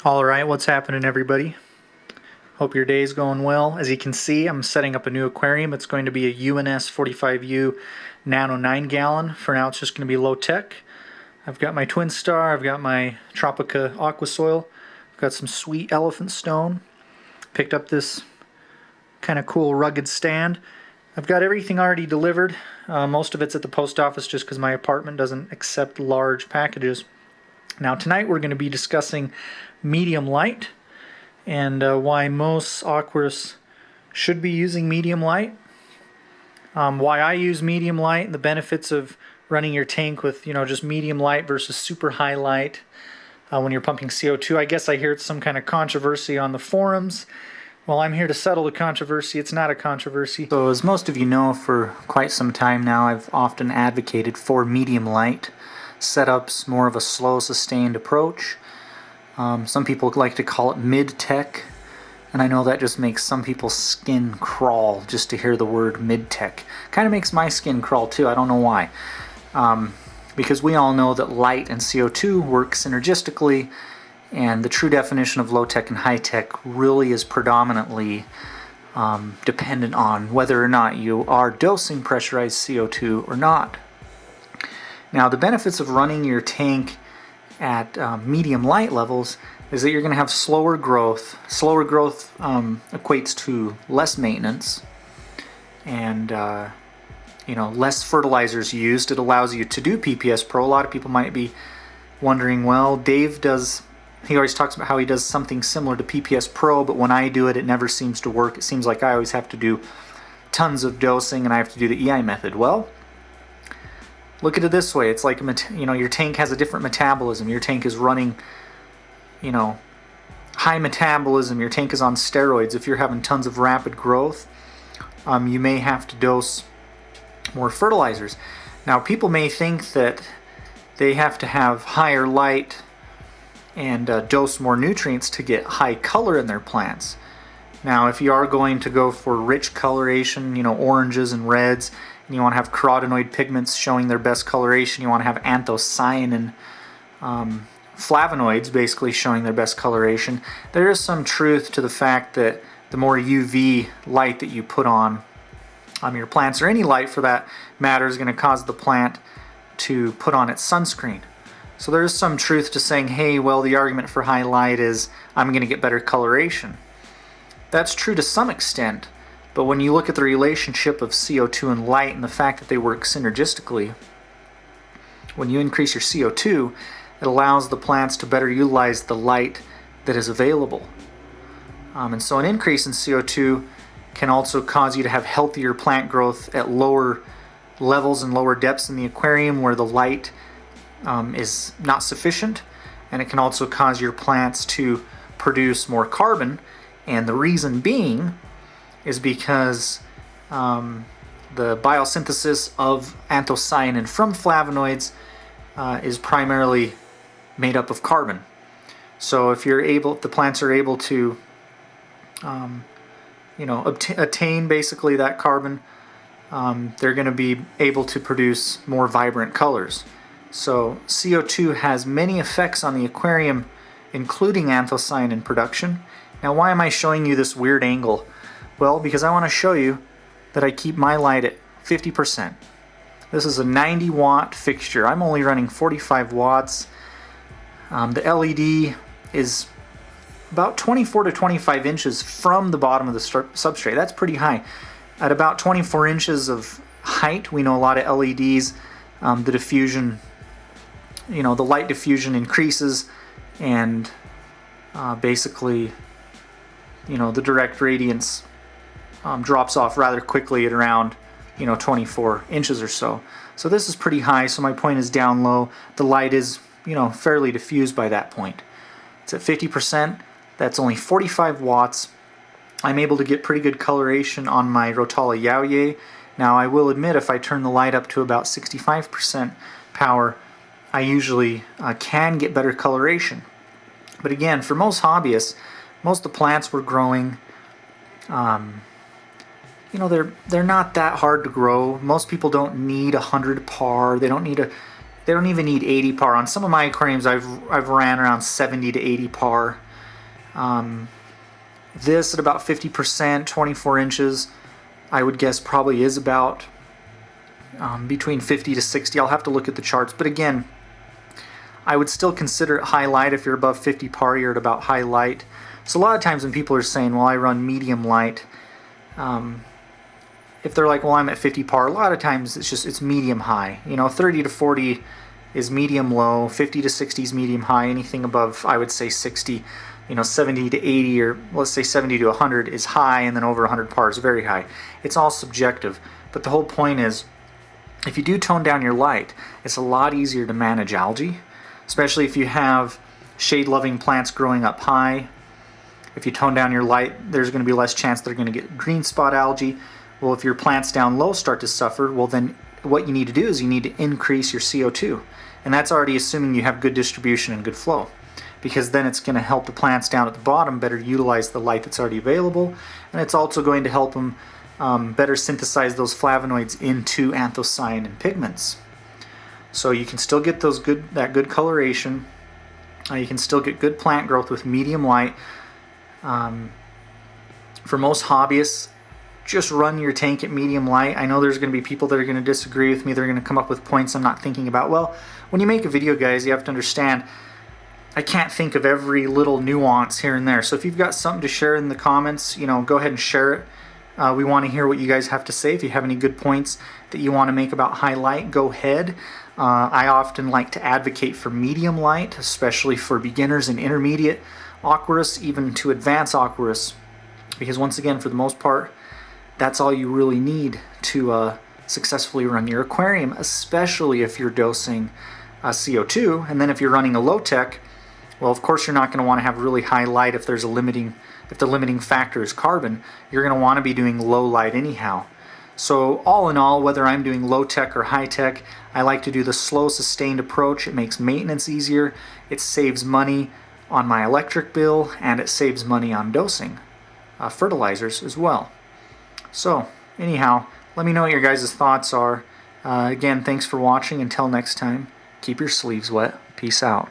Alright, what's happening everybody? Hope your day's going well. As you can see, I'm setting up a new aquarium. It's going to be a UNS 45U Nano 9 gallon. For now it's just going to be low tech. I've got my Twin Star, I've got my Tropica aqua soil, I've got some sweet elephant stone. Picked up this kind of cool rugged stand. I've got everything already delivered. Most of it's at the post office just because my apartment doesn't accept large packages. Now tonight we're going to be discussing medium light and why most aquarists should be using medium light. Why I use medium light and the benefits of running your tank with just medium light versus super high light when you're pumping CO2. I guess I hear it's some kind of controversy on the forums. Well, I'm here to settle the controversy. It's not a controversy. So as most of you know, for quite some time now I've often advocated for medium light setups, more of a slow sustained approach. Some people like to call it mid-tech, and I know that just makes some people's skin crawl just to hear the word mid-tech. Kind of makes my skin crawl too, I don't know why. Because we all know that light and CO2 work synergistically, and the true definition of low-tech and high-tech really is predominantly dependent on whether or not you are dosing pressurized CO2 or not. Now, the benefits of running your tank at medium light levels is that you're going to have slower growth. Slower growth equates to less maintenance and less fertilizers used. It allows you to do PPS Pro. A lot of people might be wondering, well, Dave he always talks about how he does something similar to PPS Pro, but when I do it, it never seems to work. It seems like I always have to do tons of dosing and I have to do the EI method. Well, look at it this way. It's like your tank has a different metabolism. Your tank is running, high metabolism. Your tank is on steroids. If you're having tons of rapid growth, you may have to dose more fertilizers. Now, people may think that they have to have higher light and dose more nutrients to get high color in their plants. Now, if you are going to go for rich coloration, oranges and reds, and you want to have carotenoid pigments showing their best coloration, you want to have anthocyanin flavonoids basically showing their best coloration, there is some truth to the fact that the more UV light that you put on your plants, or any light for that matter, is going to cause the plant to put on its sunscreen. So there is some truth to saying, hey, well, the argument for high light is I'm going to get better coloration. That's true to some extent. But when you look at the relationship of CO2 and light and the fact that they work synergistically, when you increase your CO2, it allows the plants to better utilize the light that is available. And so an increase in CO2 can also cause you to have healthier plant growth at lower levels and lower depths in the aquarium where the light is not sufficient. And it can also cause your plants to produce more carbon. And the reason being is because the biosynthesis of anthocyanin from flavonoids is primarily made up of carbon. So if the plants are able to attain basically that carbon, they're going to be able to produce more vibrant colors. So CO2 has many effects on the aquarium, including anthocyanin production. Now, why am I showing you this weird angle? Well, because I want to show you that I keep my light at 50%. This is a 90 watt fixture. I'm only running 45 watts. The LED is about 24 to 25 inches from the bottom of the substrate. That's pretty high. At about 24 inches of height, we know a lot of LEDs, the diffusion, the light diffusion increases, and basically, the direct radiance drops off rather quickly at around 24 inches or so. So this is pretty high, so my point is down low. The light is fairly diffused by that point. It's at 50%. That's only 45 watts. I'm able to get pretty good coloration on my Rotala Yaoye. Now, I will admit, if I turn the light up to about 65% power, I usually can get better coloration. But again, for most hobbyists, most of the plants we're growing, they're not that hard to grow. Most people don't need 100 par. They don't even need 80 par. On some of my aquariums, I've ran around 70 to 80 par. This at about 50%, 24 inches, I would guess probably is about between 50 to 60. I'll have to look at the charts, but again, I would still consider it high light. If you're above 50 par, you're at about high light. So a lot of times when people are saying, well, I run medium light, if they're like, well, I'm at 50 par, a lot of times it's medium high. 30 to 40 is medium low, 50 to 60 is medium high, anything above, I would say 60, 70 to 80, or let's say 70 to 100 is high, and then over 100 par is very high. It's all subjective, but the whole point is, if you do tone down your light, it's a lot easier to manage algae, especially if you have shade-loving plants growing up high. If you tone down your light, there's going to be less chance they're going to get green spot algae. Well, if your plants down low start to suffer, well then what you need to do is you need to increase your CO2. And that's already assuming you have good distribution and good flow, because then it's going to help the plants down at the bottom better utilize the light that's already available, and it's also going to help them better synthesize those flavonoids into anthocyanin pigments. So you can still get that good coloration. You can still get good plant growth with medium light. For most hobbyists, just run your tank at medium light. I know there's going to be people that are going to disagree with me. They're going to come up with points I'm not thinking about. Well, when you make a video, guys, you have to understand, I can't think of every little nuance here and there. So if you've got something to share in the comments, go ahead and share it. We want to hear what you guys have to say. If you have any good points that you want to make about high light, go ahead. I often like to advocate for medium light, especially for beginners and intermediate aquarists, even to advanced aquarists, because once again, for the most part, that's all you really need to successfully run your aquarium, especially if you're dosing CO2. And then if you're running a low-tech, well, of course you're not going to want to have really high light if the limiting factor is carbon. You're going to want to be doing low light anyhow. So all in all, whether I'm doing low-tech or high-tech, I like to do the slow, sustained approach. It makes maintenance easier, it saves money on my electric bill, and it saves money on dosing fertilizers as well. So anyhow, let me know what your guys' thoughts are. Again, thanks for watching. Until next time, keep your sleeves wet. Peace out.